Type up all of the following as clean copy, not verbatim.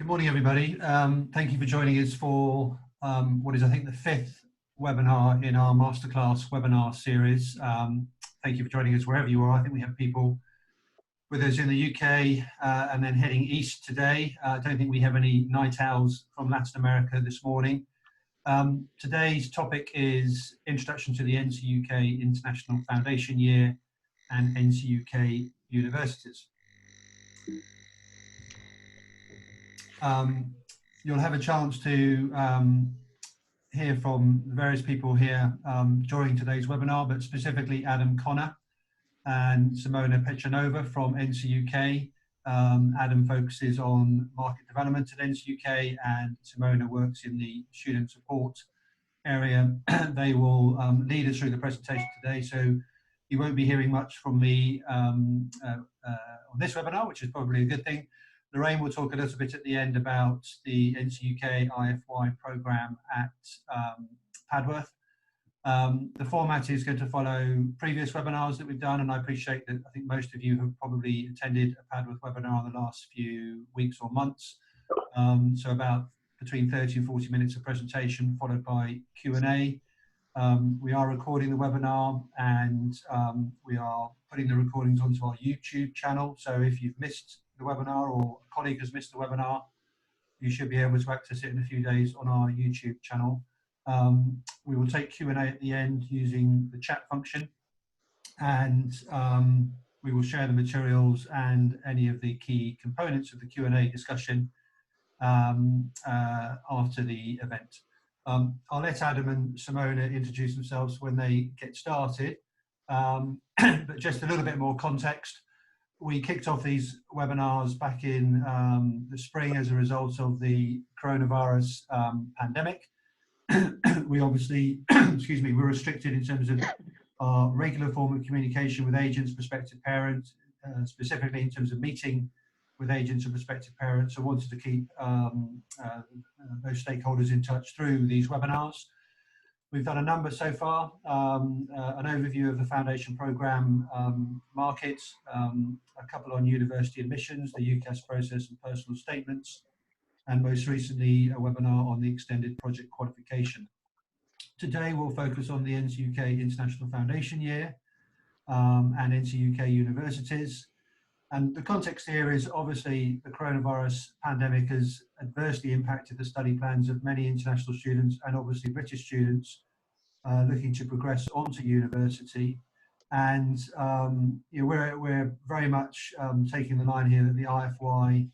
Good morning, everybody. Thank you for joining us for what is, I think, the 5th webinar in our masterclass webinar series. Thank you for joining us wherever you are. I think we have people with us in the UK and then heading east today. I don't think we have any night owls from Latin America this morning. Today's topic is Introduction to the NCUK International Foundation Year and NCUK Universities. You'll have a chance to hear from various people here during today's webinar, but specifically Adam Connor and Simona Petranova from NCUK. Adam focuses on market development at NCUK and Simona works in the student support area. They will lead us through the presentation today, so you won't be hearing much from me on this webinar, which is probably a good thing. Lorraine will talk a little bit at the end about the NCUK IFY programme at Padworth. The format is going to follow previous webinars that we've done, and I appreciate that I think most of you have probably attended a Padworth webinar in the last few weeks or months. So about between 30 and 40 minutes of presentation followed by Q&A. We are recording the webinar and we are putting the recordings onto our YouTube channel. So if you've missed the webinar or a colleague has missed the webinar, you should be able to access it in a few days on our YouTube channel. We will take Q&A at the end using the chat function, and we will share the materials and any of the key components of the Q&A discussion after the event. I'll let Adam and Simona introduce themselves when they get started, but just a little bit more context. We kicked off these webinars back in the spring as a result of the coronavirus pandemic. We obviously, excuse me, we're restricted in terms of our regular form of communication with agents, prospective parents, specifically in terms of meeting with agents and prospective parents. So I wanted to keep those stakeholders in touch through these webinars. We've done a number so far, an overview of the foundation programme markets, a couple on university admissions, the UCAS process and personal statements, and most recently a webinar on the extended project qualification. Today we'll focus on the NCUK International Foundation Year and NCUK Universities. And the context here is obviously the coronavirus pandemic has adversely impacted the study plans of many international students and obviously British students looking to progress onto university. And you know, we're very much taking the line here that the IFY,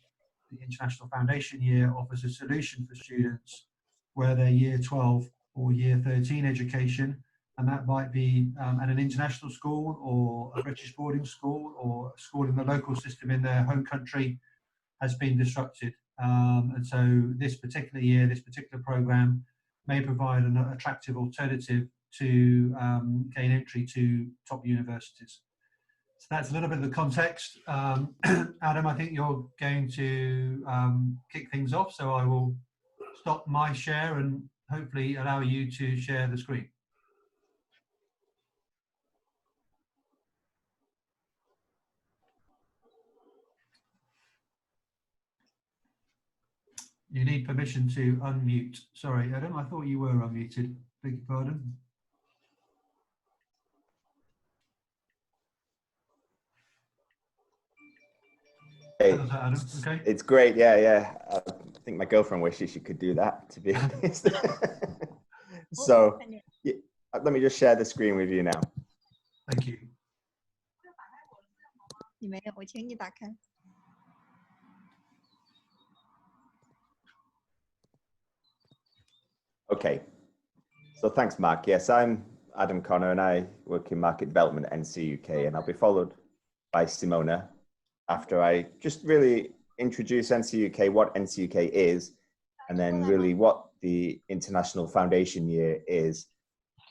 the International Foundation Year, offers a solution for students where their year 12 or year 13 education, and that might be at an international school or a British boarding school or a school in the local system in their home country, has been disrupted. And so this particular year, this particular programme may provide an attractive alternative to gain entry to top universities. So that's a little bit of the context. Adam, I think you're going to kick things off, so I will stop my share and hopefully allow you to share the screen. You need permission to unmute. Sorry, Adam, I thought you were unmuted. Beg your pardon. Hey, Adam? Okay. it's great. Yeah. I think my girlfriend wishes she could do that, to be honest. So yeah, let me just share the screen with you now. Thank you. Okay. So thanks, Mark. Yes, I'm Adam Connor and I work in market development at NCUK, and I'll be followed by Simona after I just really introduce NCUK, what NCUK is, and then really what the International Foundation Year is,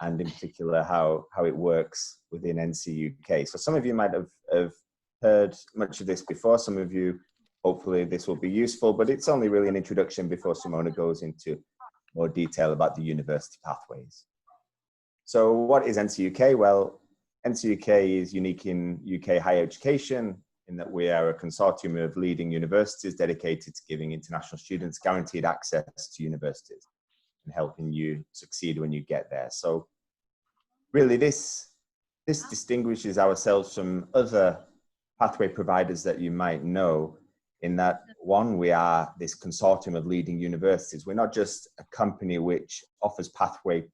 and in particular how it works within NCUK. So some of you might have heard much of this before. Some of you, hopefully this will be useful, but it's only really an introduction before Simona goes into more detail about the university pathways. So what is NCUK? Well, NCUK is unique in UK higher education. in that we are a consortium of leading universities dedicated to giving international students guaranteed access to universities and helping you succeed when you get there. So really this distinguishes ourselves from other pathway providers that you might know, in that, one, we are this consortium of leading universities. We're not just a company which offers pathway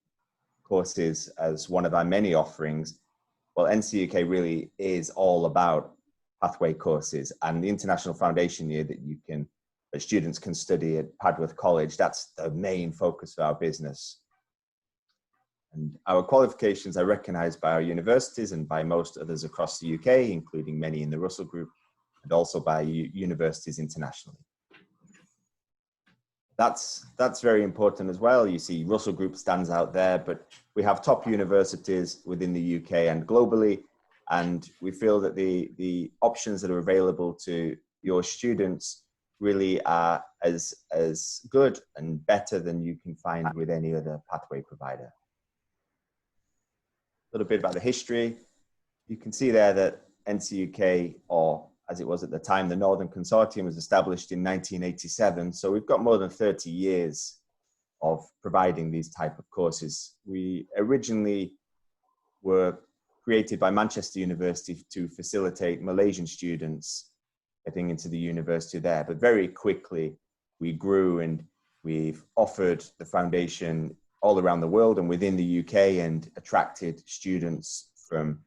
courses as one of our many offerings. Well, NCUK really is all about pathway courses, and the International Foundation Year that students can study at Padworth College, that's the main focus of our business. And our qualifications are recognised by our universities and by most others across the UK, including many in the Russell Group, and also by universities internationally. That's very important as well. You see Russell Group stands out there, but we have top universities within the UK and globally, and we feel that the options that are available to your students really are as good and better than you can find with any other pathway provider. A little bit about the history. You can see there that NCUK, or as it was at the time, the Northern Consortium, was established in 1987. So we've got more than 30 years of providing these type of courses. We originally were created by Manchester University to facilitate Malaysian students getting into the university there. But very quickly we grew, and we've offered the foundation all around the world and within the UK, and attracted students from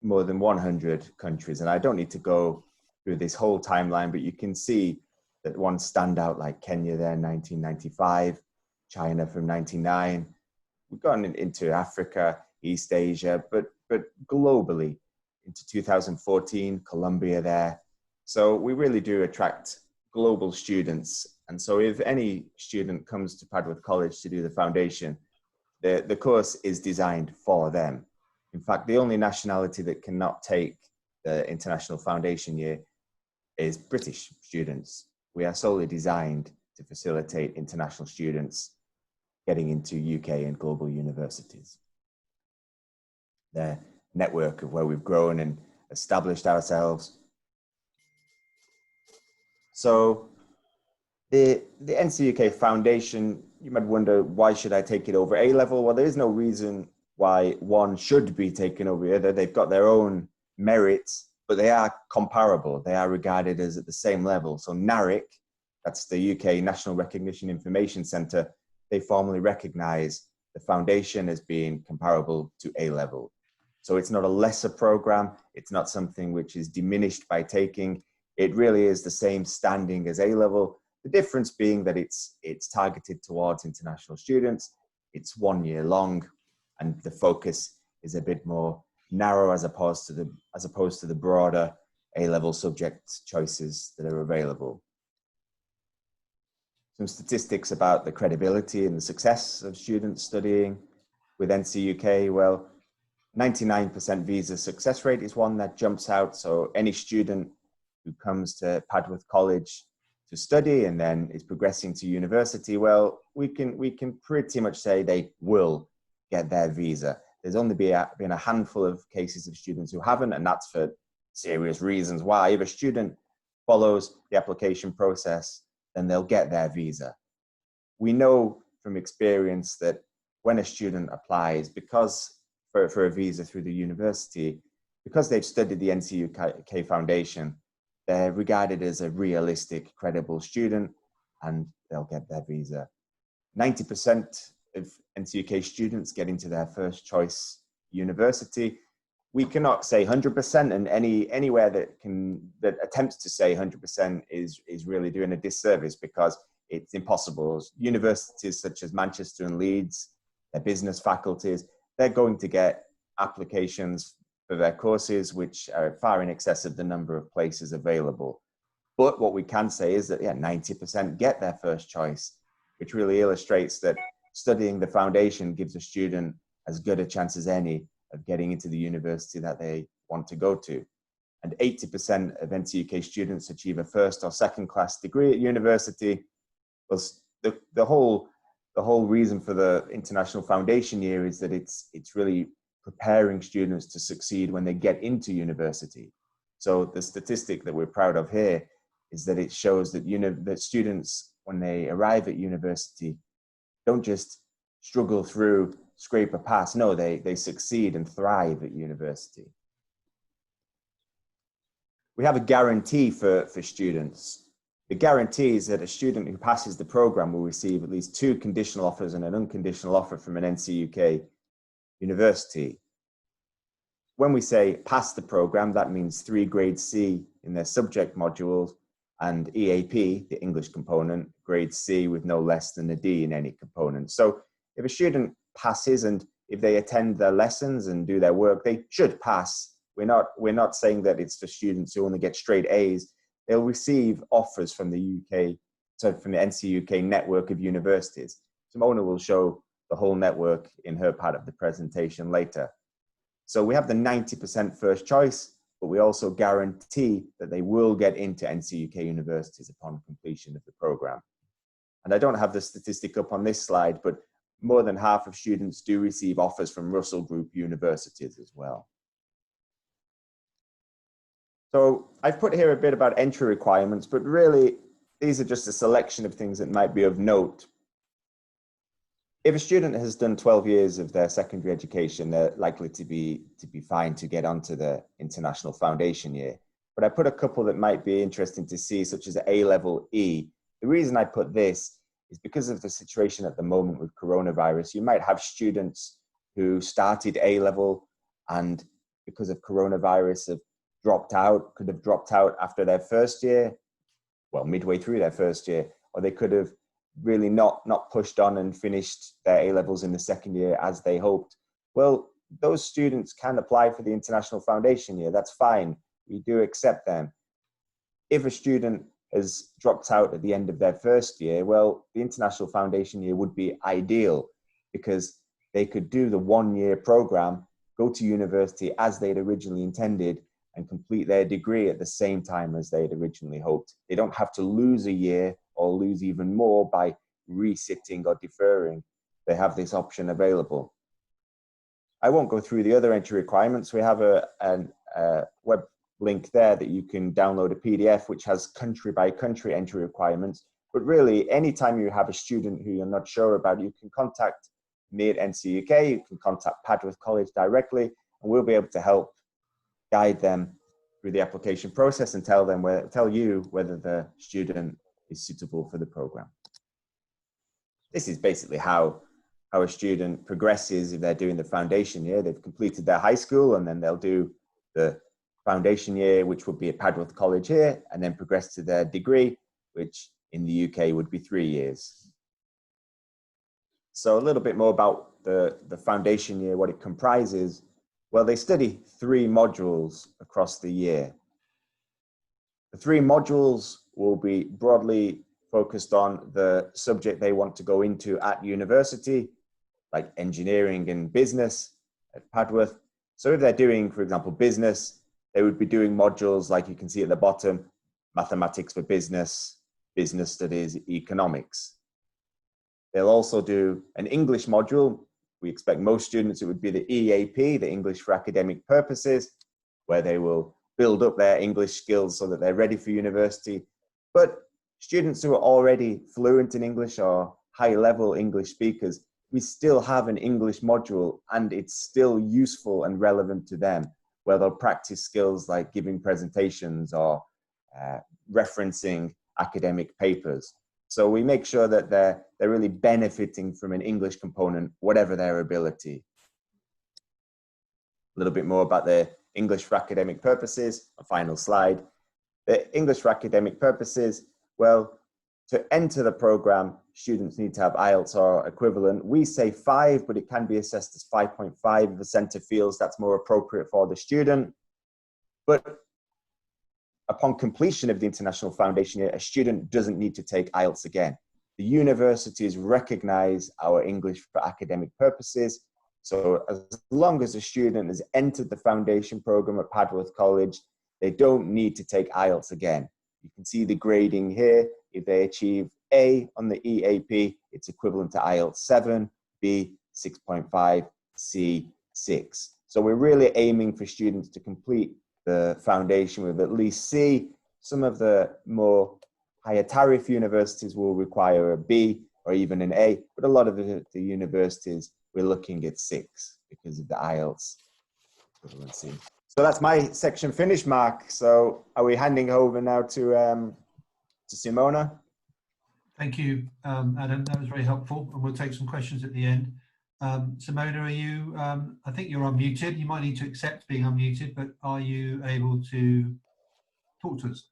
more than 100 countries. And I don't need to go through this whole timeline, but you can see that one standout like Kenya there, 1995, China from 99. We've gone into Africa, East Asia, but globally into 2014, Colombia there. So we really do attract global students. And so if any student comes to Padworth College to do the foundation, the course is designed for them. In fact, the only nationality that cannot take the International Foundation Year is British students. We are solely designed to facilitate international students getting into UK and global universities. The network of where we've grown and established ourselves. So the NCUK Foundation, you might wonder, why should I take it over A-level? Well, there is no reason why one should be taken over the other. They've got their own merits, but they are comparable. They are regarded as at the same level. So NARIC, that's the UK National Recognition Information Centre, they formally recognise the foundation as being comparable to A-level. So it's not a lesser programme. It's not something which is diminished by taking. It really is the same standing as A-level. The difference being that it's targeted towards international students. It's 1 year long, and the focus is a bit more narrow as opposed to the broader A-level subject choices that are available. Some statistics about the credibility and the success of students studying with NCUK. Well, 99% visa success rate is one that jumps out. So any student who comes to Padworth College to study and then is progressing to university, well, we can pretty much say they will get their visa. There's only been a handful of cases of students who haven't, and that's for serious reasons why. If a student follows the application process, then they'll get their visa. We know from experience that when a student applies, because for a visa through the university, because they've studied the NCUK Foundation, they're regarded as a realistic, credible student, and they'll get their visa. 90% of NCUK students get into their first choice university. We cannot say 100%, and anywhere that attempts to say 100% is really doing a disservice, because it's impossible. Universities such as Manchester and Leeds, their business faculties, they're going to get applications for their courses which are far in excess of the number of places available. But what we can say is that 90% get their first choice, which really illustrates that studying the foundation gives a student as good a chance as any of getting into the university that they want to go to. And 80% of NCUK students achieve a first or second class degree at university. Was the whole reason for the International Foundation Year is that it's really preparing students to succeed when they get into university. So the statistic that we're proud of here is that it shows that, that students, when they arrive at university, don't just struggle through, scrape a pass. No, they succeed and thrive at university. We have a guarantee for students. The guarantee is that a student who passes the program will receive at least 2 conditional offers and an unconditional offer from an NCUK university. When we say pass the program, that means 3 grade C in their subject modules and EAP, the English component, grade C with no less than a D in any component. So if a student passes and if they attend their lessons and do their work, they should pass. We're not saying that it's for students who only get straight A's. They'll receive offers from the from the NCUK network of universities. Simona will show the whole network in her part of the presentation later. So we have the 90% first choice, but we also guarantee that they will get into NCUK universities upon completion of the program. And I don't have the statistic up on this slide, but more than half of students do receive offers from Russell Group universities as well. So I've put here a bit about entry requirements, but really these are just a selection of things that might be of note. If a student has done 12 years of their secondary education, they're likely to be fine to get onto the International Foundation Year. But I put a couple that might be interesting to see, such as A-level E. The reason I put this is because of the situation at the moment with coronavirus. You might have students who started A-level and because of coronavirus have dropped out, could have dropped out after their first year, well, midway through their first year, or they could have really not pushed on and finished their A-levels in the second year as they hoped. Well, those students can apply for the International Foundation Year. That's fine. We do accept them. If a student has dropped out at the end of their first year, well, the International Foundation Year would be ideal because they could do the 1-year program, go to university as they'd originally intended, and complete their degree at the same time as they'd originally hoped. They don't have to lose a year or lose even more by resitting or deferring. They have this option available. I won't go through the other entry requirements. We have a web link there that you can download a PDF which has country by country entry requirements. But really, anytime you have a student who you're not sure about, you can contact me at NCUK, you can contact Padworth College directly, and we'll be able to help guide them through the application process and tell you whether the student is suitable for the program. This is basically how a student progresses if they're doing the foundation year. They've completed their high school and then they'll do the foundation year, which would be at Padworth College here, and then progress to their degree, which in the UK would be 3 years. So a little bit more about the foundation year, what it comprises. Well, they study 3 modules across the year. The 3 modules will be broadly focused on the subject they want to go into at university, like engineering and business at Padworth. So if they're doing, for example, business, they would be doing modules like you can see at the bottom, mathematics for business, business studies, economics. They'll also do an English module. We expect most students, it would be the EAP, the English for Academic Purposes, where they will build up their English skills so that they're ready for university. But students who are already fluent in English or high-level English speakers, we still have an English module and it's still useful and relevant to them, where they'll practice skills like giving presentations or referencing academic papers. So we make sure that they're really benefiting from an English component, whatever their ability. A little bit more about the English for Academic Purposes, a final slide. The English for Academic Purposes, well, to enter the program, students need to have IELTS or equivalent. We say 5, but it can be assessed as 5.5 if the centre feels that's more appropriate for the student. But upon completion of the International Foundation Year, a student doesn't need to take IELTS again. The universities recognise our English for Academic Purposes. So as long as a student has entered the foundation programme at Padworth College, they don't need to take IELTS again. You can see the grading here. If they achieve A on the EAP, it's equivalent to IELTS 7, B 6.5, C 6. So we're really aiming for students to complete the foundation with at least C. Some of the more higher tariff universities will require a B or even an A, but a lot of the universities, we're looking at 6 because of the IELTS equivalency. So that's my section finished, Mark. So are we handing over now to Simona? Thank you, Adam. That was very helpful, and we'll take some questions at the end. Simona, are you, I think you're unmuted. You might need to accept being unmuted, but are you able to talk to us?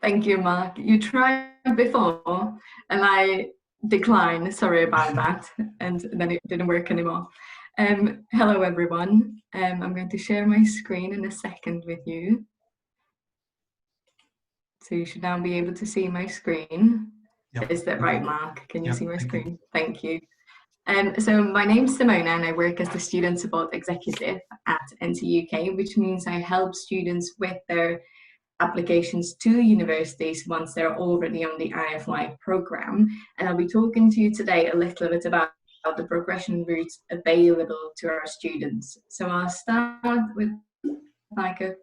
Thank you, Mark. You tried before and I declined. Sorry about that. And then it didn't work anymore. Hello, everyone. I'm going to share my screen in a second with you. So you should now be able to see my screen. Yep. Is that right, Mark? Can you see my screen? Thank you. So my name's Simona and I work as the Student Support Executive at NCUK, which means I help students with their applications to universities once they're already on the IFY program. And I'll be talking to you today a little bit about the progression routes available to our students. So I'll start with like a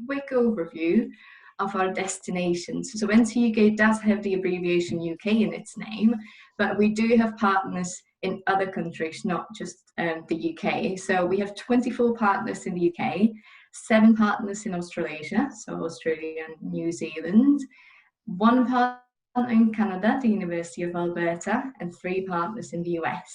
quick overview of our destinations. So NCUK does have the abbreviation UK in its name, but we do have partners in other countries, not just the UK. So we have 24 partners in the UK, 7 partners in Australasia, so Australia and New Zealand, 1 partner in Canada, the University of Alberta, and 3 partners in the US.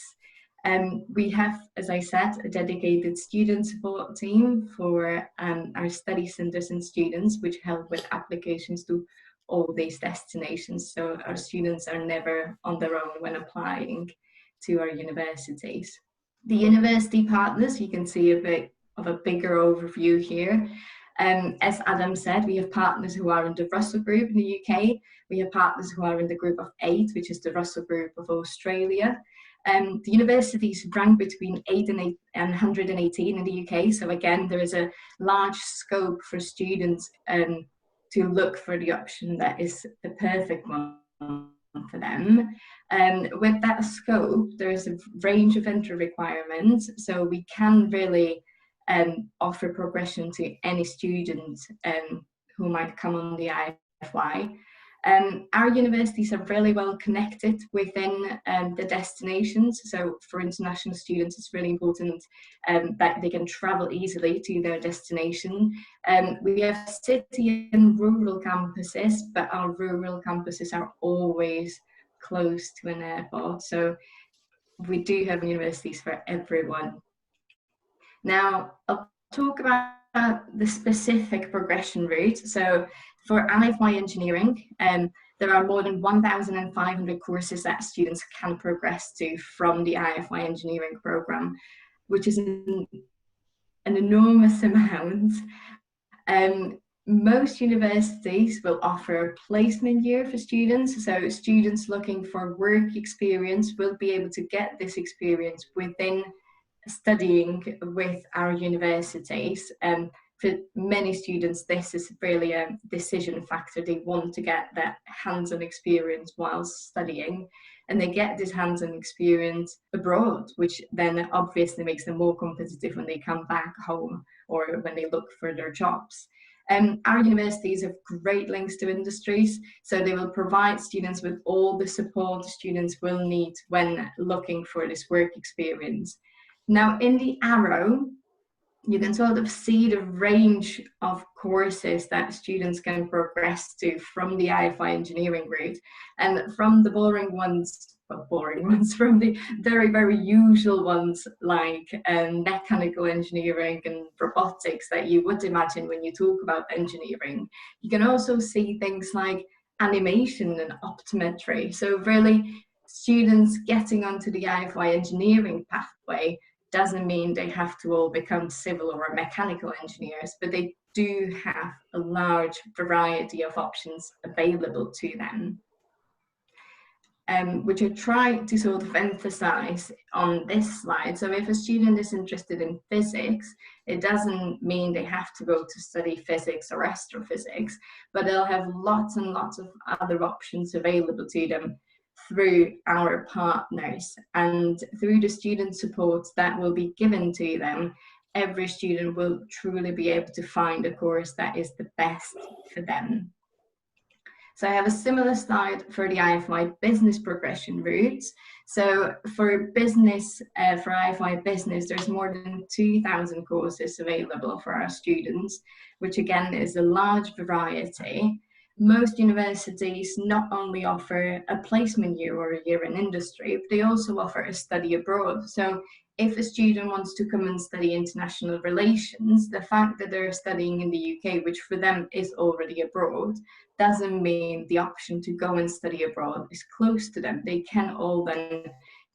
We have, as I said, a dedicated student support team for our study centres and students, which help with applications to all these destinations. So our students are never on their own when applying to our universities. The university partners, you can see a bit of a bigger overview here. As Adam said, we have partners who are in the Russell Group in the UK. We have partners who are in the Group of 8, which is the Russell Group of Australia. The universities rank between 8 and 118 in the UK. So again, there is a large scope for students to look for the option that is the perfect one for them. And with that scope, there is a range of entry requirements. So we can really offer progression to any student who might come on the IFY. Our universities are really well connected within the destinations. So for international students, it's really important that they can travel easily to their destination. We have city and rural campuses, but our rural campuses are always close to an airport. So we do have universities for everyone. Now, I'll talk about the specific progression route. So for IFY engineering, there are more than 1,500 courses that students can progress to from the IFY engineering program, which is an enormous amount. Most universities will offer a placement year for students. So students looking for work experience will be able to get this experience within studying with our universities. For many students, this is really a decision factor. They want to get that hands-on experience while studying, and they get this hands-on experience abroad, which then obviously makes them more competitive when they come back home or when they look for their jobs. Our universities have great links to industries, so they will provide students with all the support students will need when looking for this work experience. Now, in the arrow, you can sort of see the range of courses that students can progress to from the IFY engineering route, and from the boring ones, from the very, very usual ones like mechanical engineering and robotics that you would imagine when you talk about engineering. You can also see things like animation and optometry. So really, students getting onto the IFY engineering pathway doesn't mean they have to all become civil or mechanical engineers, but they do have a large variety of options available to them. which I try to sort of emphasize on this slide. So if a student is interested in physics, it doesn't mean they have to go to study physics or astrophysics, but they'll have lots and lots of other options available to them through our partners, and through the student support that will be given to them. Every student will truly be able to find a course that is the best for them. So I have a similar slide for the IFY business progression routes. So for business, for IFY business, there's more than 2,000 courses available for our students, which again is a large variety. Most universities not only offer a placement year or a year in industry, but they also offer a study abroad. So if a student wants to come and study international relations, the fact that they're studying in the UK, which for them is already abroad, doesn't mean the option to go and study abroad is close to them. They can all then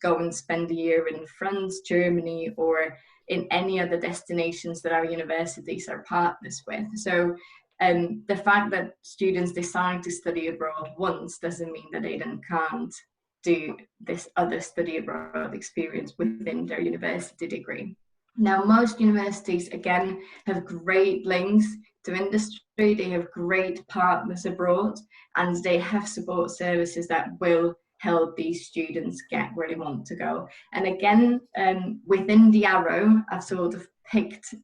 go and spend a year in France, Germany, or in any other destinations that our universities are partners with. So the fact that students decide to study abroad once doesn't mean that they then can't do this other study abroad experience within their university degree. Now, most universities, again, have great links to industry, they have great partners abroad, and they have support services that will help these students get where they want to go. And again, within the arrow, I've sort of picked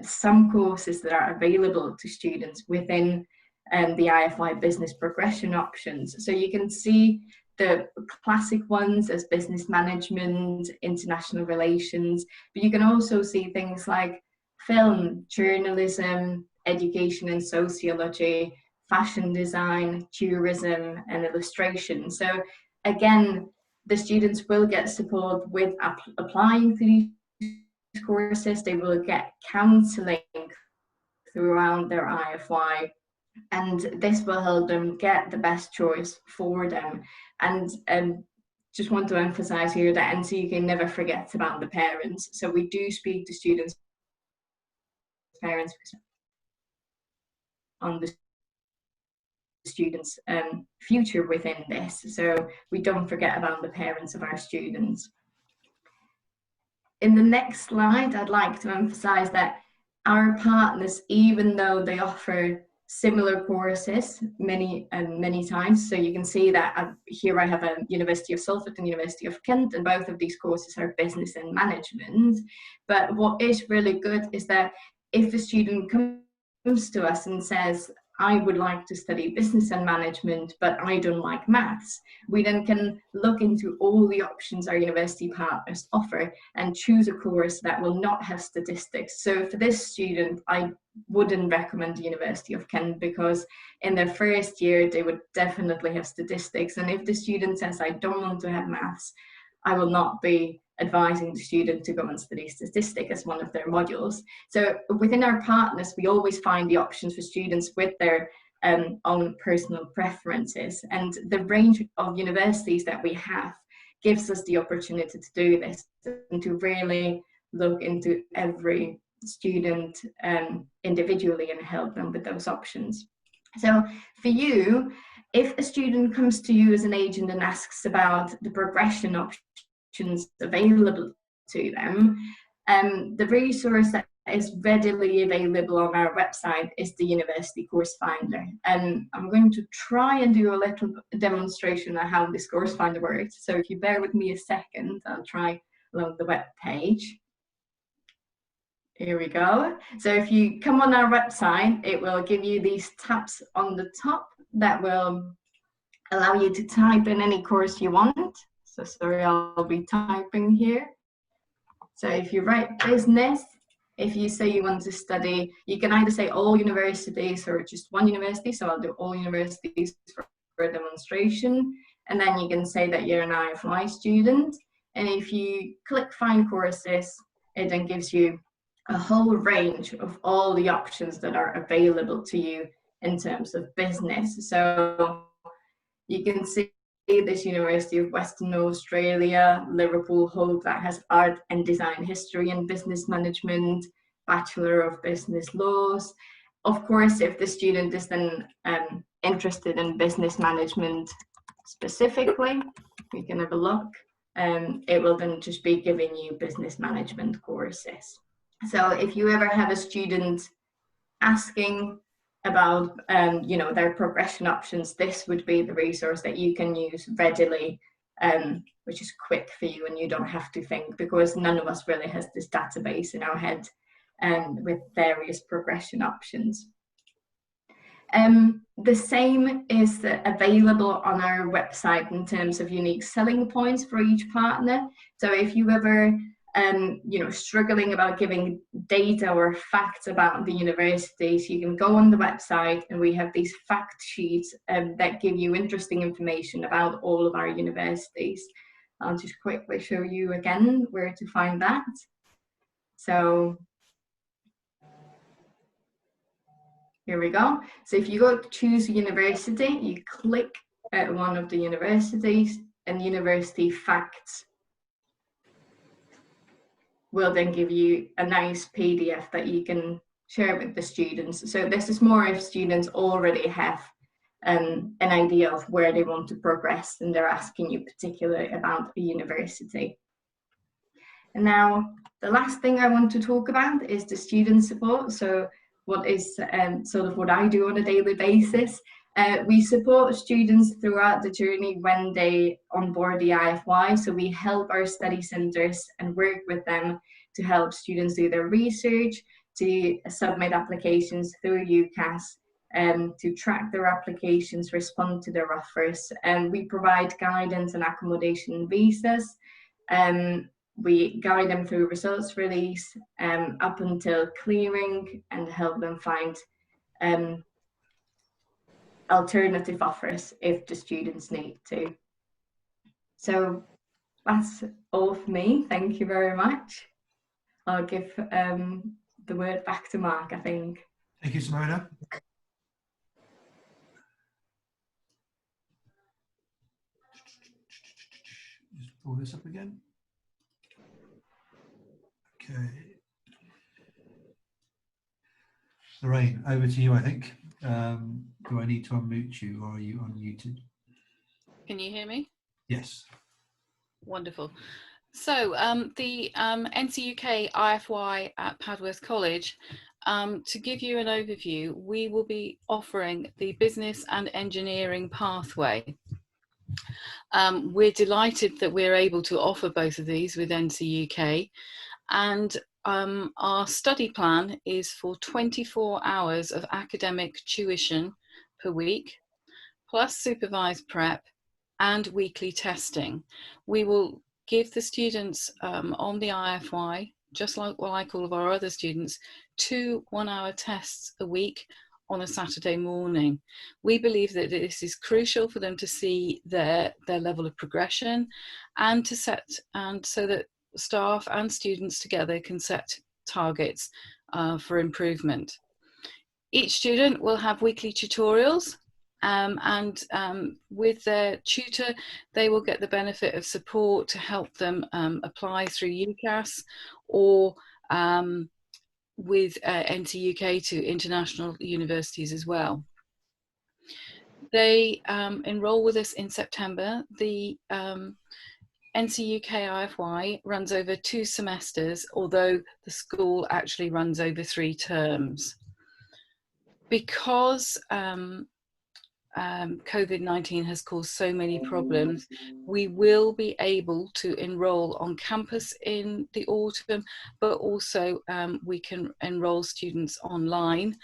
some courses that are available to students within the IFY business progression options. So you can see the classic ones as business management, international relations, but you can also see things like film, journalism, education and sociology, fashion design, tourism and illustration. So again, the students will get support with applying to these courses. They will get counselling throughout their IFY, and this will help them get the best choice for them. And just want to emphasize here that NCUK never forgets about the parents. So we do speak to students' parents on the students' future within this. So we don't forget about the parents of our students. In the next slide, I'd like to emphasize that our partners, even though they offer similar courses many times, so you can see that here I have a University of Salford and University of Kent, and both of these courses are business and management. But what is really good is that if a student comes to us and says, I would like to study business and management, but I don't like maths, we then can look into all the options our university partners offer and choose a course that will not have statistics. So for this student, I wouldn't recommend the University of Kent, because in their first year, they would definitely have statistics. And if the student says, I don't want to have maths, I will not be advising the student to go and study statistics as one of their modules. So within our partners, we always find the options for students with their own personal preferences. And the range of universities that we have gives us the opportunity to do this and to really look into every student individually and help them with those options. So for you, if a student comes to you as an agent and asks about the progression options available to them, the resource that is readily available on our website is the University Course Finder. And I'm going to try and do a little demonstration on how this Course Finder works. So if you bear with me a second, I'll try load the web page. Here we go. So if you come on our website, it will give you these tabs on the top that will allow you to type in any course you want. So sorry, I'll be typing here. So if you write business, if you say you want to study, you can either say all universities or just one university. So I'll do all universities for a demonstration. And then you can say that you're an IFY student. And if you click find courses, it then gives you a whole range of all the options that are available to you in terms of business. So you can see this University of Western Australia, Liverpool Hub, that has art and design history and business management, Bachelor of Business Laws. Of course, if the student is then interested in business management, specifically, we can have a look. It will then just be giving you business management courses. So if you ever have a student asking about their progression options, this would be the resource that you can use readily, which is quick for you, and you don't have to think, because none of us really has this database in our head with various progression options. The same is available on our website in terms of unique selling points for each partner. So if you ever struggling about giving data or facts about the universities, you can go on the website, and we have these fact sheets that give you interesting information about all of our universities. I'll just quickly show you again where to find that. So here we go. So if you go to choose a university, you click at one of the universities, and university facts will then give you a nice PDF that you can share with the students. So this is more if students already have an idea of where they want to progress, and they're asking you particularly about a university. And now the last thing I want to talk about is the student support. So what is sort of what I do on a daily basis. We support students throughout the journey when they onboard the IFY. So we help our study centres and work with them to help students do their research, to submit applications through UCAS, to track their applications, respond to their offers. And we provide guidance and accommodation and visas. We guide them through results release up until clearing, and help them find alternative offers if the students need to. So that's all for me. Thank you very much. I'll give the word back to Mark, I think. Thank you, Simona. Just pull this up again. Okay. Lorraine, over to you, I think. Do I need to unmute you, or are you unmuted? Can you hear me? Yes. Wonderful. So the NCUK IFY at Padworth College, to give you an overview, we will be offering the business and engineering pathway. We're delighted that we're able to offer both of these with NCUK, and our study plan is for 24 hours of academic tuition per week, plus supervised prep and weekly testing. We will give the students on the IFY, just like all of our other students, 2 one-hour tests a week on a Saturday morning. We believe that this is crucial for them to see their level of progression, and so that staff and students together can set targets for improvement. Each student will have weekly tutorials, and with their tutor, they will get the benefit of support to help them apply through UCAS, or with NCUK to international universities as well. They enroll with us in September. The NCUK IFY runs over 2 semesters, although the school actually runs over 3 terms. Because COVID-19 has caused so many problems, we will be able to enroll on campus in the autumn, but also we can enroll students online.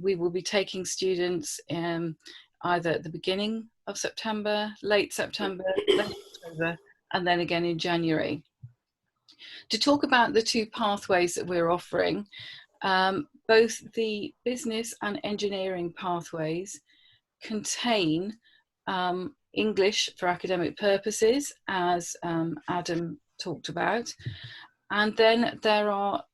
We will be taking students either at the beginning of September, late September, late October, and then again in January. To talk about the 2 pathways that we're offering, both the business and engineering pathways contain English for academic purposes, as Adam talked about, and then there are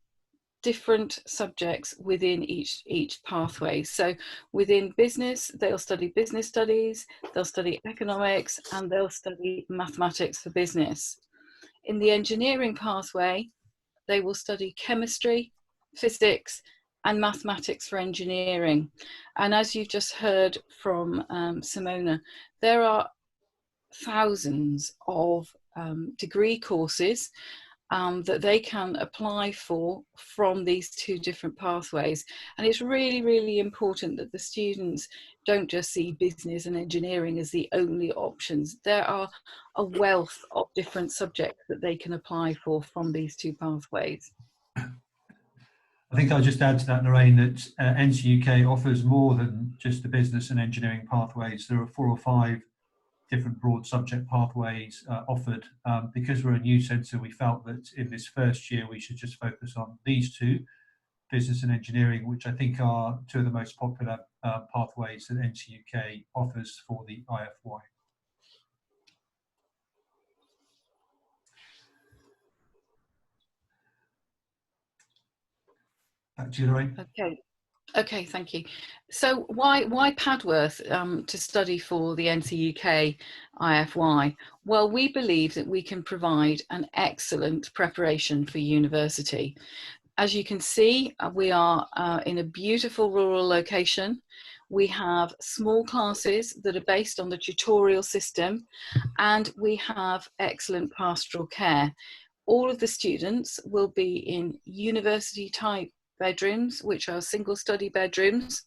different subjects within each pathway. So within business, they'll study business studies, they'll study economics, and they'll study mathematics for business. In the engineering pathway, they will study chemistry, physics, and mathematics for engineering. And as you've just heard from Simona, there are thousands of degree courses that they can apply for from these two different pathways. And it's really, really important that the students don't just see business and engineering as the only options. There are a wealth of different subjects that they can apply for from these two pathways. I think I'll just add to that, Lorraine, that NCUK offers more than just the business and engineering pathways. There are 4 or 5 different broad subject pathways offered. Because we're a new centre, we felt that in this first year we should just focus on these 2, business and engineering, which I think are 2 of the most popular pathways that NCUK offers for the IFY. Back to you, Lorraine. Okay, thank you. So why Padworth to study for the NCUK IFY? Well, we believe that we can provide an excellent preparation for university. As you can see, we are in a beautiful rural location. We have small classes that are based on the tutorial system, and we have excellent pastoral care. All of the students will be in university type bedrooms, which are single study bedrooms,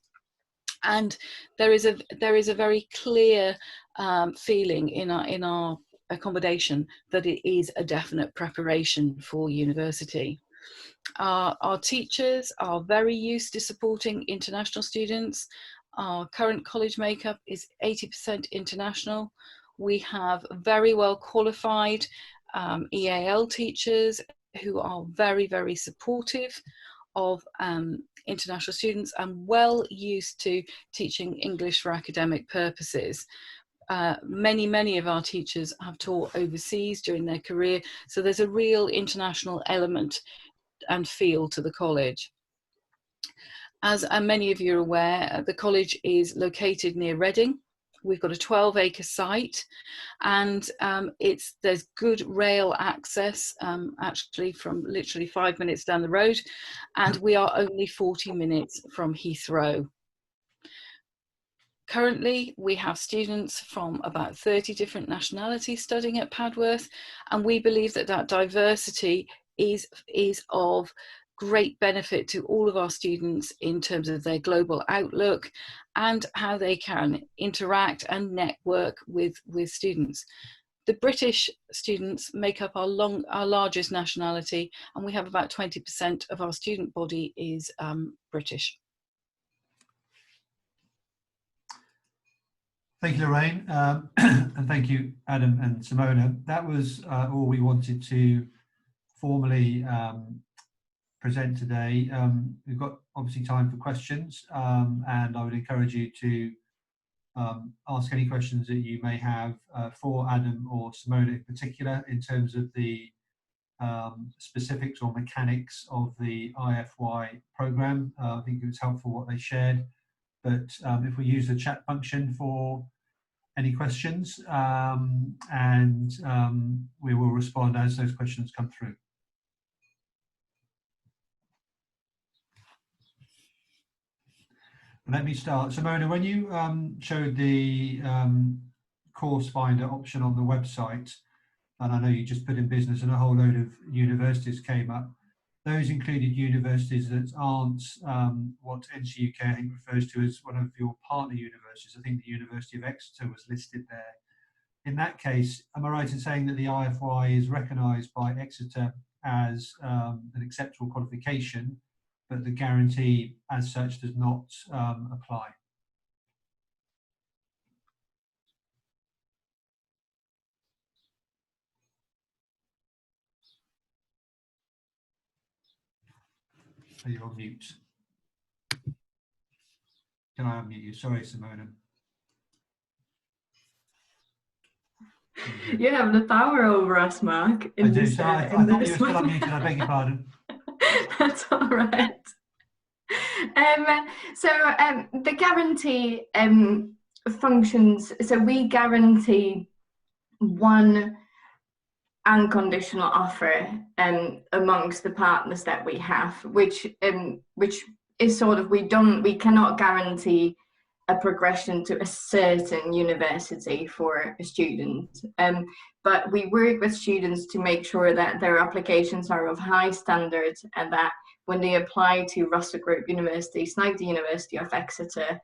and there is a very clear feeling in our accommodation that it is a definite preparation for university. Our teachers are very used to supporting international students. Our current college makeup is 80% international. We have very well qualified EAL teachers who are very, very supportive of international students and well used to teaching English for academic purposes. Many of our teachers have taught overseas during their career, so there's a real international element and feel to the college. As many of you are aware, the college is located near Reading. We've got a 12-acre site, and there's good rail access, actually from literally 5 minutes down the road, and we are only 40 minutes from Heathrow. Currently, we have students from about 30 different nationalities studying at Padworth, and we believe that that diversity is of great benefit to all of our students in terms of their global outlook and how they can interact and network with students. The British students make up our largest nationality, and we have about 20% of our student body is British. Thank you, Lorraine, and thank you, Adam and Simona. That was all we wanted to formally present today. We've got obviously time for questions, and I would encourage you to ask any questions that you may have for Adam or Simona in particular in terms of the specifics or mechanics of the IFY programme. I think it was helpful what they shared, but if we use the chat function for any questions, and we will respond as those questions come through. Let me start. Simona, when you showed the course finder option on the website, and I know you just put in business and a whole load of universities came up, those included universities that aren't what NCUK I think refers to as one of your partner universities. I think the University of Exeter was listed there. In that case, am I right in saying that the IFY is recognised by Exeter as an acceptable qualification, but the guarantee as such does not apply? So you're on mute. Can I unmute you? Sorry, Simona. You have the power over us, Mark. I do. So I thought you were still unmuted. I beg your pardon. That's all right. The guarantee functions. So we guarantee one unconditional offer amongst the partners that we have, which is sort of we cannot guarantee a progression to a certain university for a student. But we work with students to make sure that their applications are of high standards, and that when they apply to Russell Group universities like the University of Exeter,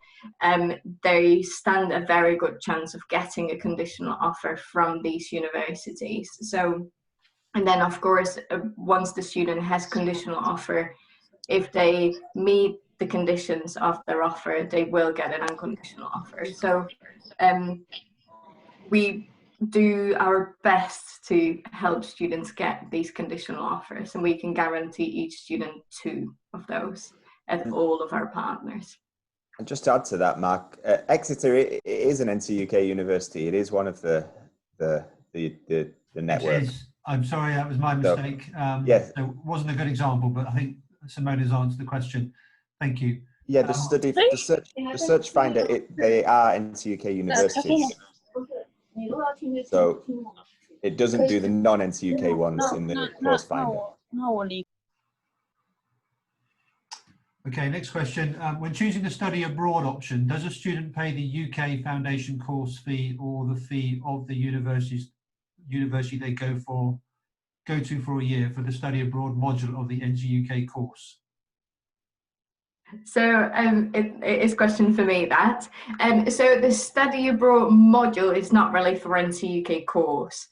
they stand a very good chance of getting a conditional offer from these universities. So, and then of course, once the student has conditional offer, if they meet the conditions of their offer, they will get an unconditional offer. So we do our best to help students get these conditional offers, and we can guarantee each student 2 of those at all of our partners. And just to add to that, Mark, Exeter is an NCUK university. It is one of the network. It is. I'm sorry, that was my mistake. Yes, it wasn't a good example, but I think Simona's answered the question. Thank you. Yeah, the search finder, they are NCUK universities. So it doesn't do the non-NCUK ones in the course finder. Okay, next question. When choosing the study abroad option, does a student pay the UK foundation course fee or the fee of the university they go to for a year for the study abroad module of the NCUK course? So it is a question for me, that. So the study abroad module is not really for NCUK course.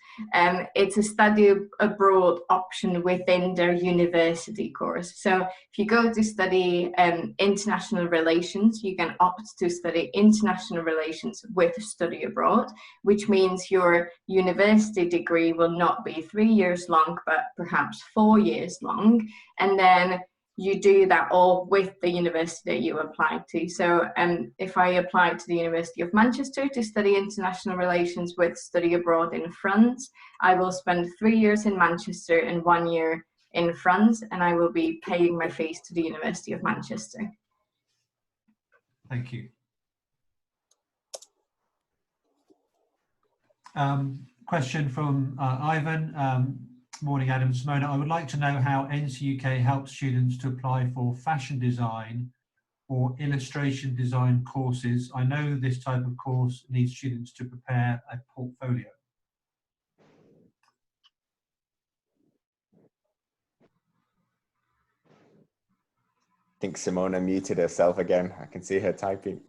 It's a study abroad option within their university course. So if you go to study international relations, you can opt to study international relations with study abroad, which means your university degree will not be 3 years long, but perhaps 4 years long. And then you do that all with the university that you apply to. So if I apply to the University of Manchester to study international relations with study abroad in France, I will spend 3 years in Manchester and 1 year in France, and I will be paying my fees to the University of Manchester. Thank you. Question from Ivan. Morning, Adam, Simona. I would like to know how NCUK helps students to apply for fashion design or illustration design courses. I know this type of course needs students to prepare a portfolio. I think Simona muted herself again. I can see her typing.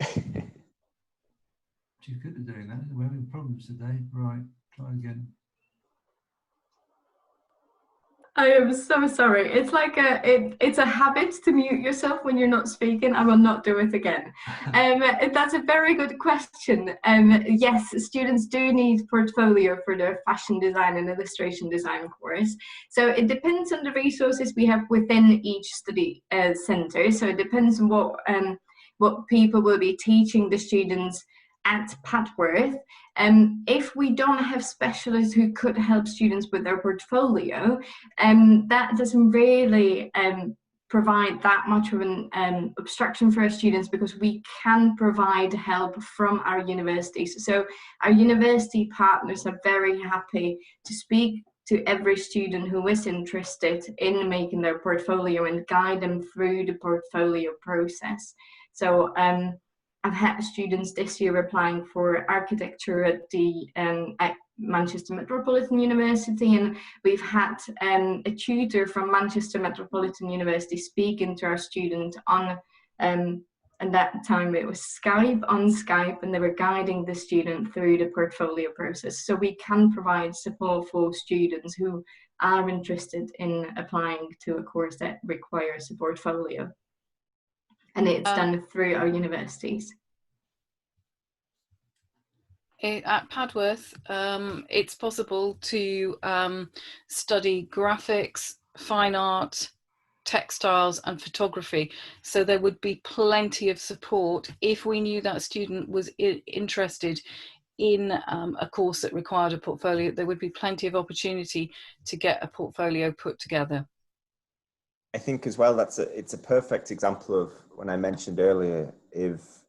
She's good at doing that. We're having problems today. Right, try again. I am so sorry. It's like it's a habit to mute yourself when you're not speaking. I will not do it again. That's a very good question. Yes, students do need portfolio for their fashion design and illustration design course. So it depends on the resources we have within each study center. So it depends on what people will be teaching the students at Padworth. If we don't have specialists who could help students with their portfolio, that doesn't really provide that much of an obstruction for our students, because we can provide help from our universities. So our university partners are very happy to speak to every student who is interested in making their portfolio and guide them through the portfolio process. So I've had students this year applying for architecture at the at Manchester Metropolitan University, and we've had a tutor from Manchester Metropolitan University speaking to our student on, and that time it was on Skype, and they were guiding the student through the portfolio process. So we can provide support for students who are interested in applying to a course that requires a portfolio. And it's done through our universities. At Padworth, it's possible to study graphics, fine art, textiles and photography. So there would be plenty of support if we knew that student was interested in a course that required a portfolio. There would be plenty of opportunity to get a portfolio put together. I think as well, it's a perfect example of when I mentioned earlier, if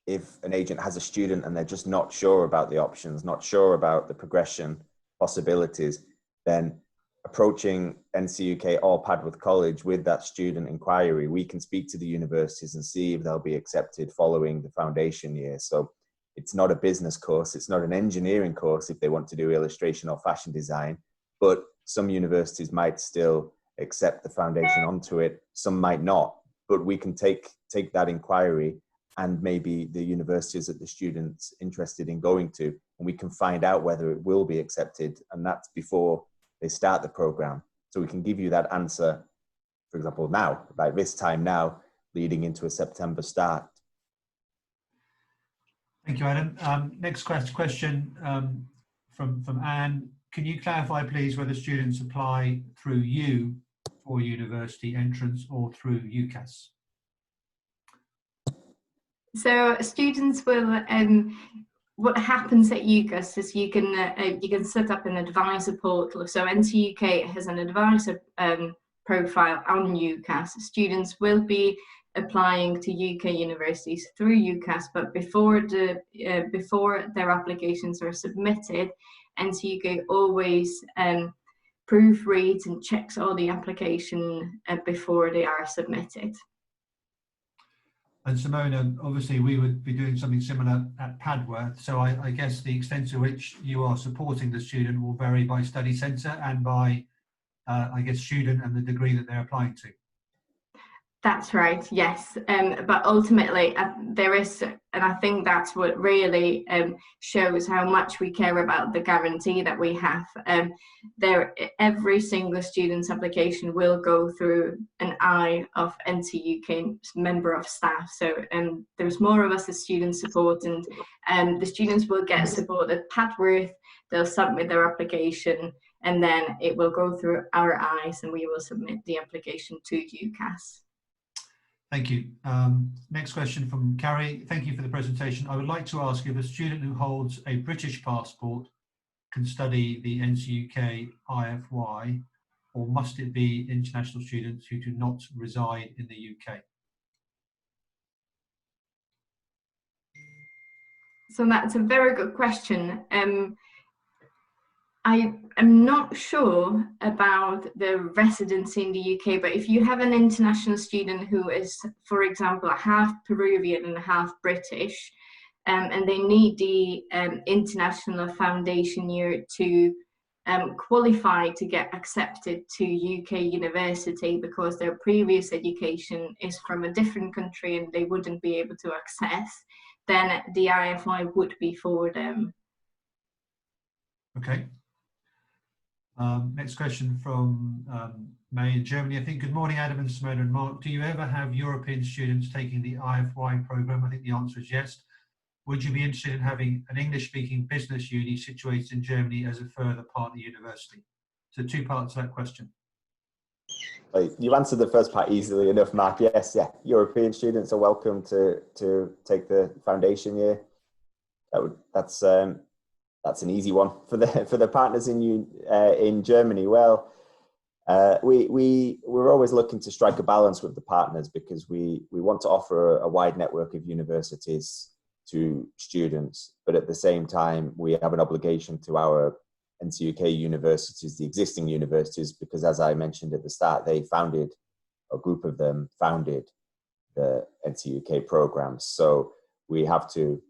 an agent has a student and they're just not sure about the options, not sure about the progression possibilities, then approaching NCUK or Padworth College with that student inquiry, we can speak to the universities and see if they'll be accepted following the foundation year. So it's not a business course, it's not an engineering course if they want to do illustration or fashion design, but some universities might still accept the foundation onto it, some might not, but we can take that inquiry and maybe the universities that the student's interested in going to, and we can find out whether it will be accepted, and that's before they start the program. So we can give you that answer, for example, now, like this time now, leading into a September start. Thank you, Adam. Next question from Anne. Can you clarify, please, whether students apply through you for university entrance or through UCAS? So students will, what happens at UCAS is you can set up an advisor portal. So NCUK has an advisor profile on UCAS. Students will be applying to UK universities through UCAS, but before their applications are submitted, NCUK always proofreads and checks all the application before they are submitted. And Simona, obviously we would be doing something similar at Padworth, so I guess the extent to which you are supporting the student will vary by study centre and by, I guess, student and the degree that they're applying to. That's right, yes. But ultimately, there is, and I think that's what really shows how much we care about the guarantee that we have. Every single student's application will go through an eye of NCUK member of staff. So there's more of us as student support, and the students will get support at Padworth. They'll submit their application, and then it will go through our eyes, and we will submit the application to UCAS. Thank you. Next question from Carrie. Thank you for the presentation. I would like to ask if a student who holds a British passport can study the NCUK IFY, or must it be international students who do not reside in the UK? So that's a very good question. I am not sure about the residency in the UK, but if you have an international student who is, for example, half Peruvian and half British, and they need the International Foundation Year to qualify to get accepted to UK university because their previous education is from a different country and they wouldn't be able to access, then the IFY would be for them. Okay. Next question from May in Germany. I think, good morning, Adam and Simona and Mark. Do you ever have European students taking the IFY program? I think the answer is yes. Would you be interested in having an English-speaking business uni situated in Germany as a further partner university? So 2 parts to that question. You answered the first part easily enough, Mark. Yes, yeah. European students are welcome to take the foundation year. That's an easy one for the partners in Germany. Well, we're always looking to strike a balance with the partners because we want to offer a wide network of universities to students, but at the same time we have an obligation to our NCUK universities, the existing universities, because as I mentioned at the start, a group of them founded the NCUK programs. So we have to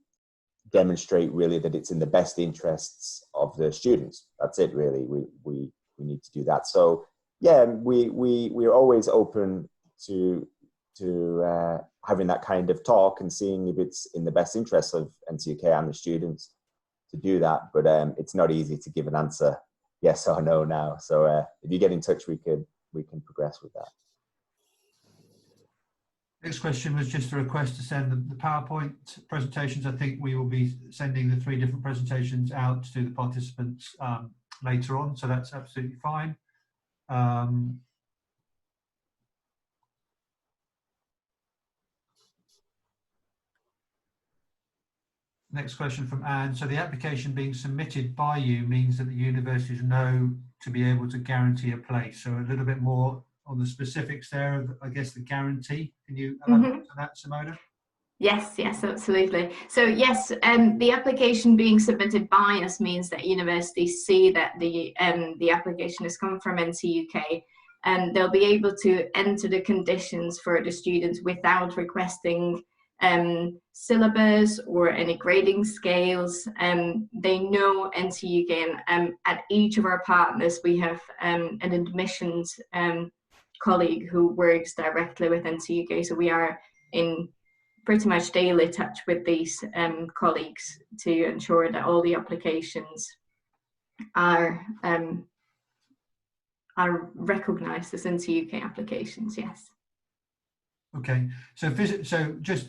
demonstrate really that it's in the best interests of the students. That's it, really. We need to do that. So yeah, we're always open to having that kind of talk and seeing if it's in the best interests of NCUK and the students to do that. But it's not easy to give an answer yes or no now. So if you get in touch, we can progress with that. Next question was just a request to send the PowerPoint presentations. I think we will be sending the 3 different presentations out to the participants later on, so that's absolutely fine. Next question from Anne. So the application being submitted by you means that the universities know to be able to guarantee a place. So a little bit more on the specifics there of, I guess, the guarantee. Can you elaborate on that, Simona? Yes, yes, absolutely. So yes, the application being submitted by us means that universities see that the application has come from NCUK, and they'll be able to enter the conditions for the students without requesting syllabus or any grading scales. They know NCUK, and at each of our partners we have an admissions colleague who works directly with NCUK, so we are in pretty much daily touch with these colleagues to ensure that all the applications are recognised as NCUK applications. Yes. Okay, so just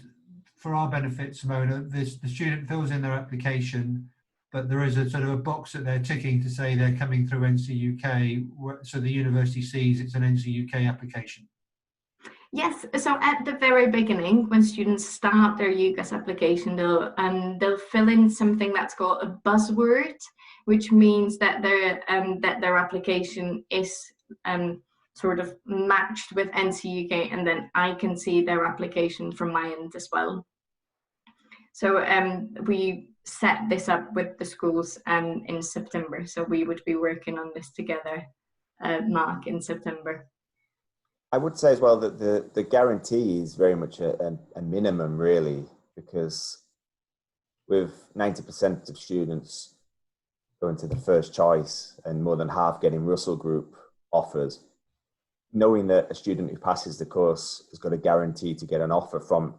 for our benefit, Simona, the student fills in their application, but there is a sort of a box that they're ticking to say they're coming through NCUK, so the university sees it's an NCUK application. Yes, so at the very beginning, when students start their UCAS application, they'll fill in something that's called a buzzword, which means that their application is sort of matched with NCUK, and then I can see their application from my end as well. So we set this up with the schools in September, so we would be working on this together, Mark, in September. I would say as well that the guarantee is very much a minimum, really, because with 90% of students going to the first choice and more than half getting Russell Group offers, knowing that a student who passes the course has got a guarantee to get an offer from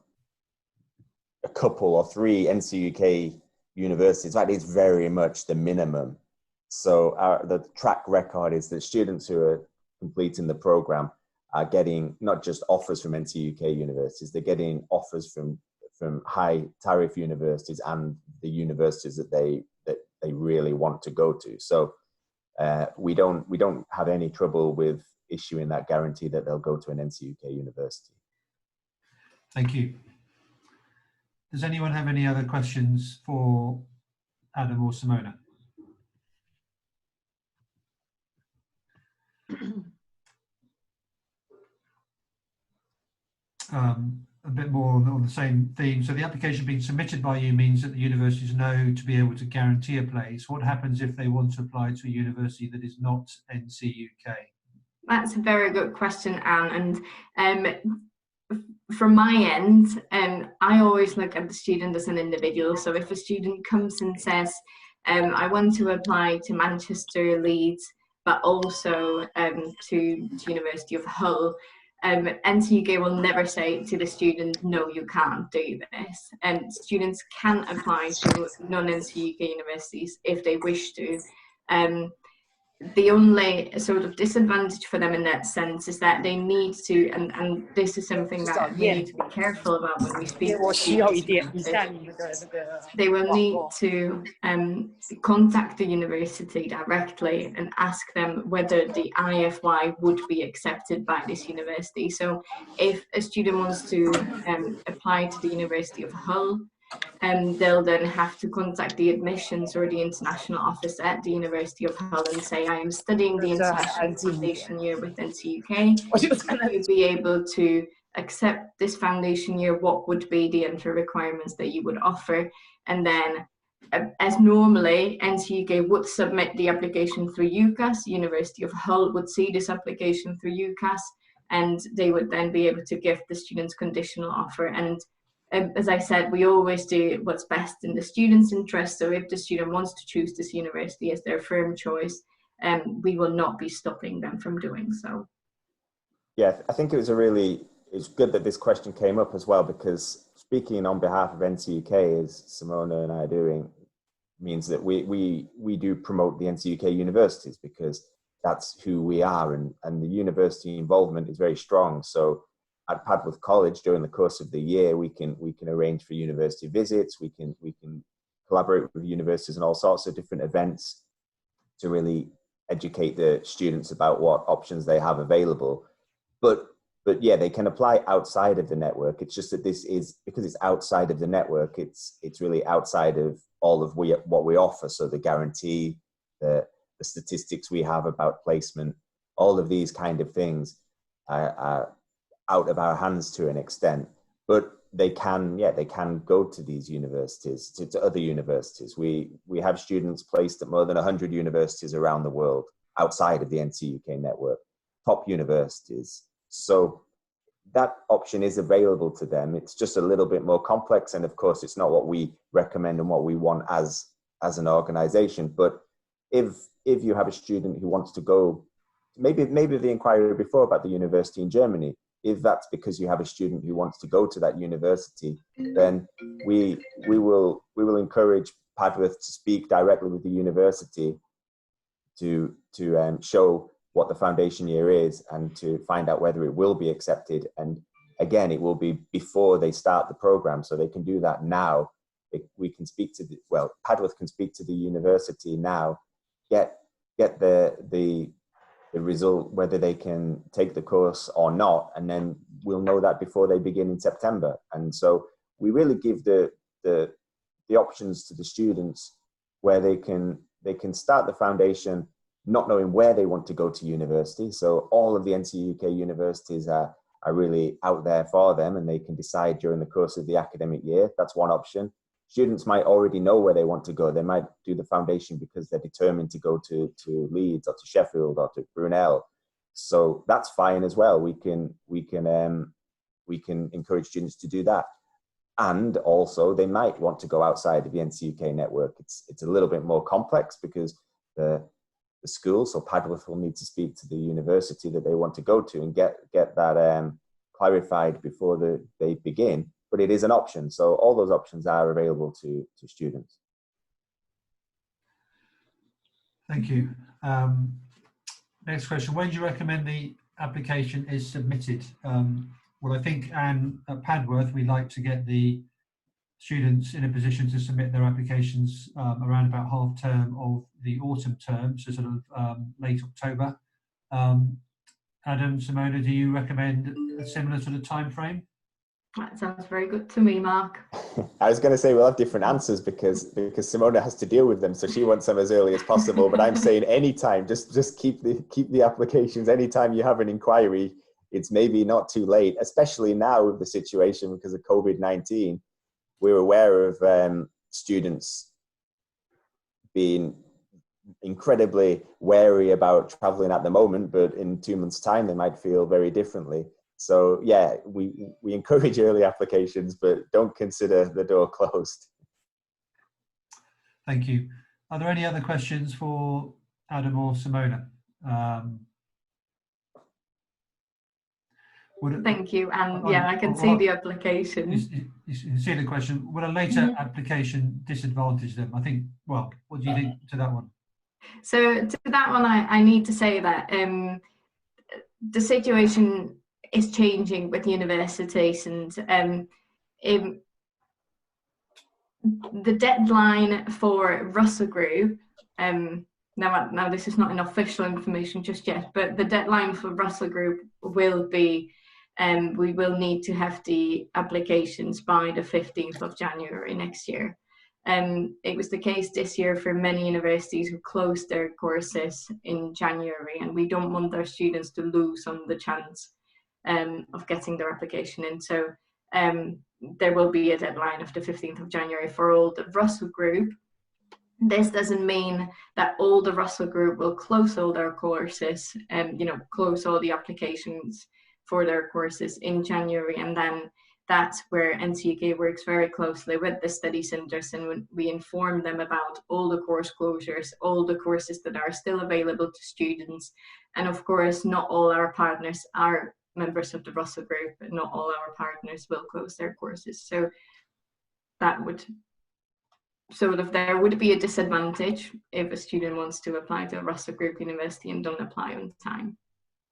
a couple or three NCUK universities, that is very much the minimum. So the track record is that students who are completing the program are getting not just offers from NCUK universities, they're getting offers from high tariff universities and the universities that they really want to go to. So we don't have any trouble with issuing that guarantee that they'll go to an NCUK university. Thank you. Does anyone have any other questions for Adam or Simona? A bit more on the same theme. So the application being submitted by you means that the universities know to be able to guarantee a place. What happens if they want to apply to a university that is not NCUK? That's a very good question, Anne. And from my end, I always look at the student as an individual. So if a student comes and says, I want to apply to Manchester, Leeds, but also to University of Hull, NCUK will never say to the student, no, you can't do this. And students can apply to non-NCUK universities if they wish to. The only sort of disadvantage for them in that sense is that they need to, and this is something that we need to be careful about when we speak to students, they will need to contact the university directly and ask them whether the IFY would be accepted by this university. So if a student wants to apply to the University of Hull, they'll then have to contact the admissions or the international office at the University of Hull and say, I am studying the International Foundation Year with NCUK. To be able to accept this foundation year, what would be the entry requirements that you would offer? And then, as normally, NCUK would submit the application through UCAS, University of Hull would see this application through UCAS, and they would then be able to give the students conditional offer. And as I said, we always do what's best in the student's interest. So if the student wants to choose this university as their firm choice, we will not be stopping them from doing so. Yeah, I think it's good that this question came up as well, because speaking on behalf of NCUK, as Simona and I are doing, means that we do promote the NCUK universities, because that's who we are, and the university involvement is very strong. So at Padworth College, during the course of the year, we can arrange for university visits. We can collaborate with universities and all sorts of different events to really educate the students about what options they have available. But yeah, they can apply outside of the network. It's just that this is, because it's outside of the network, it's really outside of all of what we offer. So the guarantee, the statistics we have about placement, all of these kind of things are out of our hands to an extent. But they can go to these universities, to other universities. We have students placed at more than 100 universities around the world outside of the NCUK network, top universities. So that option is available to them. It's just a little bit more complex, and of course it's not what we recommend and what we want as an organization. But if you have a student who wants to go, maybe the inquiry before about the university in Germany, if that's because you have a student who wants to go to that university, then we will encourage Padworth to speak directly with the university to show what the foundation year is and to find out whether it will be accepted. And again, it will be before they start the program, so they can do that now. We can speak to Padworth can speak to the university now, get the result, whether they can take the course or not, and then we'll know that before they begin in September. And so we really give the options to the students where they can start the foundation not knowing where they want to go to university. So all of the NCUK universities are really out there for them, and they can decide during the course of the academic year. That's one option. Students might already know where they want to go. They might do the foundation because they're determined to go to Leeds or to Sheffield or to Brunel. So that's fine as well. We can encourage students to do that. And also they might want to go outside of the NCUK network. It's a little bit more complex because the school, so Padworth, will need to speak to the university that they want to go to and get that clarified before they begin. But it is an option. So all those options are available to students. Thank you. Next question. When do you recommend the application is submitted? Well, I think, Anne, at Padworth, we like to get the students in a position to submit their applications around about half term of the autumn term, so sort of late October. Adam, Simona, do you recommend a similar sort of time frame? That sounds very good to me, Mark. I was going to say we'll have different answers because Simona has to deal with them, so she wants them as early as possible. But I'm saying anytime, just keep the applications. Anytime you have an inquiry, it's maybe not too late, especially now with the situation because of COVID-19. We're aware of students being incredibly wary about traveling at the moment, but in 2 months' time they might feel very differently. So yeah, we encourage early applications, but don't consider the door closed. Thank you. Are there any other questions for Adam or Simona? Thank you. And yeah, I can see the application. You see the question. Would a later application disadvantage them? I think, well, what do you think to that one? So to that one, I need to say that the situation is changing with universities, and the deadline for Russell Group, now this is not an official information just yet, but the deadline for Russell Group will be, we will need to have the applications by the 15th of January next year. It was the case this year for many universities who closed their courses in January, and we don't want our students to lose on the chance of getting their application in. So there will be a deadline of the 15th of January for all the Russell Group. This doesn't mean that all the Russell Group will close all their courses and close all the applications for their courses in January, and then that's where NCUK works very closely with the study centres, and we inform them about all the course closures, all the courses that are still available to students. And of course, not all our partners are members of the Russell Group, and not all our partners will close their courses. So that would there would be a disadvantage if a student wants to apply to a Russell Group university and don't apply on time.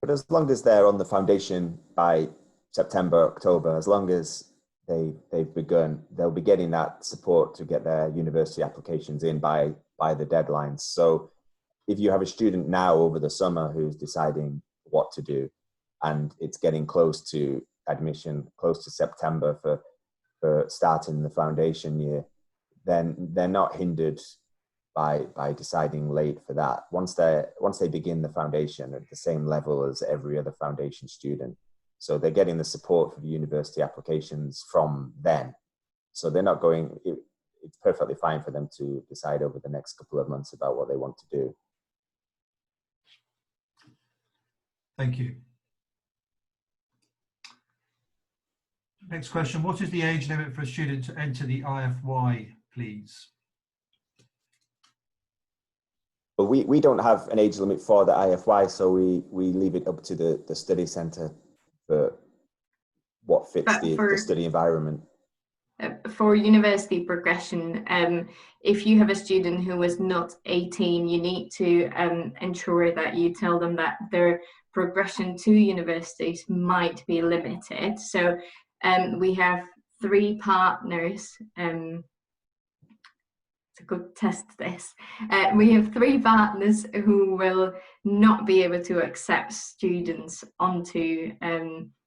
But as long as they're on the foundation by September, October, as long as they've begun, they'll be getting that support to get their university applications in by the deadlines. So if you have a student now over the summer who's deciding what to do, and it's getting close to admission, close to September for starting the foundation year, then they're not hindered by deciding late for that. Once they begin the foundation at the same level as every other foundation student, So they're getting the support for the university applications from then. So they're not going, it's perfectly fine for them to decide over the next couple of months about what they want to do. Thank you. Next question, what is the age limit for a student to enter the IFY, please? But we don't have an age limit for the IFY, so we leave it up to the study centre for what fits the study environment. For university progression, if you have a student who is not 18, you need to ensure that you tell them that their progression to universities might be limited. So we have 3 partners. To go test this. We have 3 partners who will not be able to accept students onto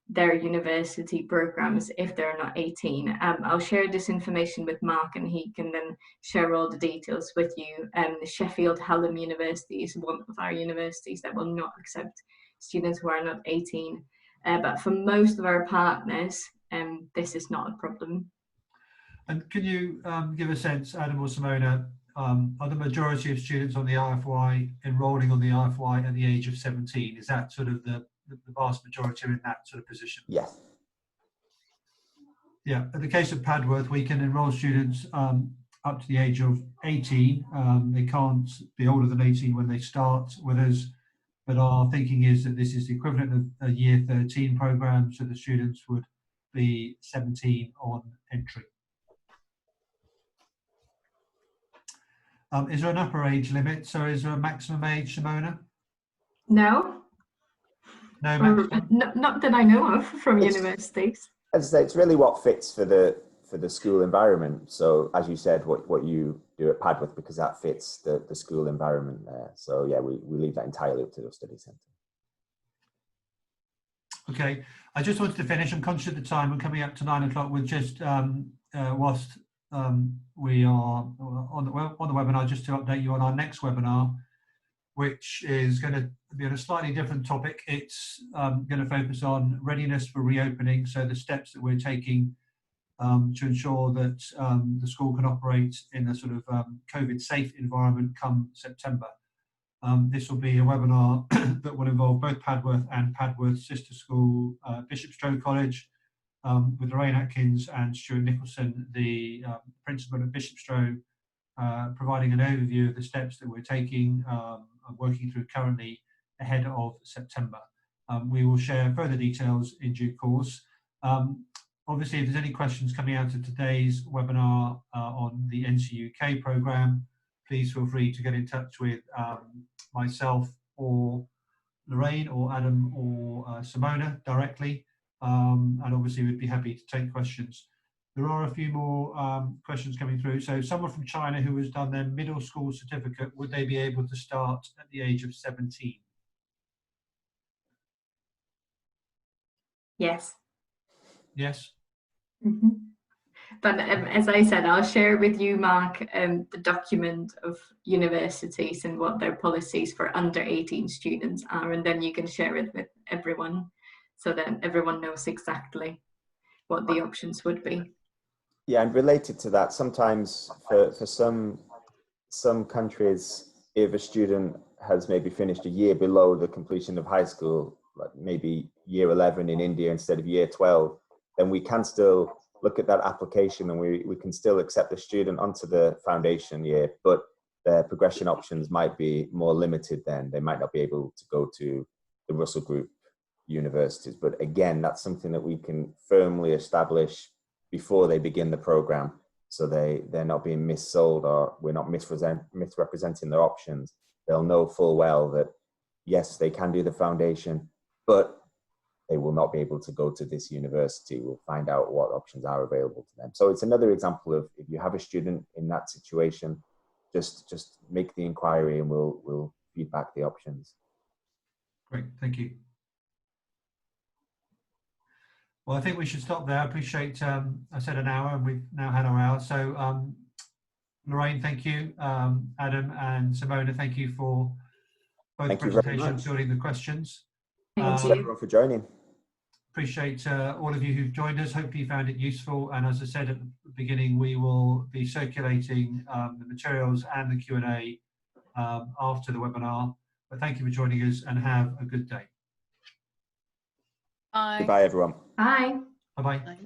their university programs if they're not 18. I'll share this information with Mark and he can then share all the details with you. Sheffield Hallam University is one of our universities that will not accept students who are not 18. But for most of our partners, this is not a problem. And can you give a sense, Adam or Simona, are the majority of students on the IFY enrolling on the IFY at the age of 17? Is that sort of the vast majority are in that sort of position? Yes. Yeah, in the case of Padworth, we can enrol students up to the age of 18. They can't be older than 18 when they start with us, but our thinking is that this is the equivalent of a year 13 program, so the students would be 17 on entry. Is there an upper age limit? So is there a maximum age, Simona? No. No maximum? Not that I know of from universities. As I say, it's really what fits for the school environment. So as you said, what you do at Padworth, because that fits the school environment there. So yeah, we leave that entirely up to the study centre. Okay, I just wanted to finish. I'm conscious of the time. We're coming up to 9 o'clock. We'll just, whilst we are on the webinar, just to update you on our next webinar, which is going to be on a slightly different topic. It's going to focus on readiness for reopening, so the steps that we're taking to ensure that the school can operate in a sort of COVID-safe environment come September. This will be a webinar that will involve both Padworth and Padworth's sister school, Bishopstrow College, with Lorraine Atkins and Stuart Nicholson, the principal at Bishopstrow, providing an overview of the steps that we're taking and working through currently ahead of September. We will share further details in due course. Obviously, if there's any questions coming out of today's webinar on the NCUK programme, please feel free to get in touch with myself or Lorraine or Adam or Simona directly. And obviously we'd be happy to take questions. There are a few more questions coming through. So someone from China who has done their middle school certificate, would they be able to start at the age of 17? Yes. Yes. Mm-hmm. But as I said, I'll share with you, Mark, the document of universities and what their policies for under 18 students are, and then you can share it with everyone so that everyone knows exactly what the options would be. Yeah, and related to that, sometimes for some countries, if a student has maybe finished a year below the completion of high school, like maybe year 11 in India instead of year 12, then we can still look at that application and we can still accept the student onto the foundation year, but their progression options might be more limited then. They might not be able to go to the Russell Group universities. But again, that's something that we can firmly establish before they begin the program, so they're not being missold or we're not misrepresenting their options. They'll know full well that, yes, they can do the foundation, but they will not be able to go to this university. We'll find out what options are available to them. So it's another example of, if you have a student in that situation, just make the inquiry and we'll feedback the options. Great, thank you. Well, I think we should stop there. I appreciate, I said an hour and we've now had our hour. So Lorraine, thank you. Adam and Simona, thank you for both presentations, building the questions. Thanks everyone for joining. Appreciate all of you who've joined us. Hope you found it useful. And as I said at the beginning, we will be circulating the materials and the Q&A after the webinar. But thank you for joining us and have a good day. Bye. Goodbye, everyone. Bye. Bye-bye. Bye.